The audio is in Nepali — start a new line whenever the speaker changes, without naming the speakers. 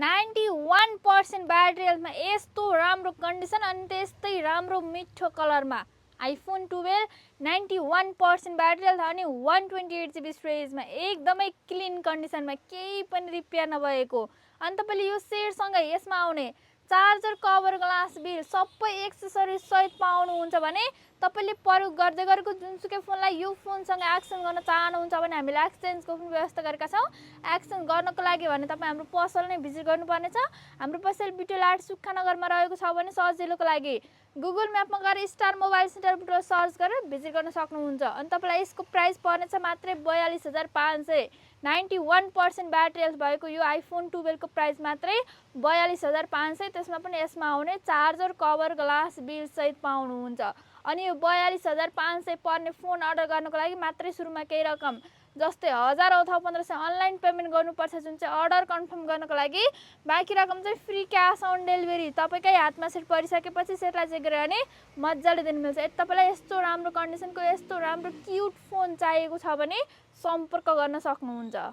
91% ब्याट्री हेल्थमा यस्तो राम्रो कन्डिसन अनि त्यस्तै राम्रो मिठो कलरमा आइफोन 12 91% ब्याट्री हेल्थ अनि 128 GB स्टोरेजमा एकदमै क्लिन कन्डिसनमा केही पनि रिपेयर नभएको। अनि तपाईँले यो सेटसँगै यसमा आउने चार्जर कभर ग्लास बिल सबै एक्सेसरिज सहित पाउनुहुन्छ भने तपाईँले प्रयोग गर्दै गरेको जुनसुकै फोनलाई यो फोनसँग एक्सचेन्ज गर्न चाहनुहुन्छ भने हामीले एक्सचेन्जको पनि व्यवस्था गरेका छौँ। एक्सचेन्ज गर्नको लागि भने तपाईँ हाम्रो पसल नै भिजिट गर्नुपर्नेछ। हाम्रो पसल बिटोलाट सुक्खानगरमा रहेको छ भने सजिलोको लागि गुगल म्यापमा गएर स्टार मोबाइल सेन्टर सर्च गरेर भिजिट गर्न सक्नुहुन्छ। अनि तपाईँलाई यसको प्राइस पर्नेछ मात्रै 42,500। 91% ब्याट्री हेल्थ भएको यो आइफोन 12 को प्राइस मात्रै 42,500। त्यसमा पनि यसमा आउने चार्जर कभर ग्लास बिल सहित पाउनुहुन्छ। अनि यो 42,500 पर्ने फोन अर्डर गर्नको लागि मात्रै सुरुमा केही रकम जस्तै 1000 अथवा 1500 अनलाइन पेमेन्ट गर्नुपर्छ, जुन चाहिँ अर्डर कन्फर्म गर्नको लागि। बाँकी रकम चाहिँ फ्री क्यास अन डेलिभरी तपाईँकै हातमा सेट परिसकेपछि सेटलाई चेक गरेर भने मजाले दिनु मिल्छ। यदि तपाईँलाई यस्तो राम्रो कन्डिसनको यस्तो राम्रो क्युट फोन चाहिएको छ भने सम्पर्क गर्न सक्नुहुन्छ।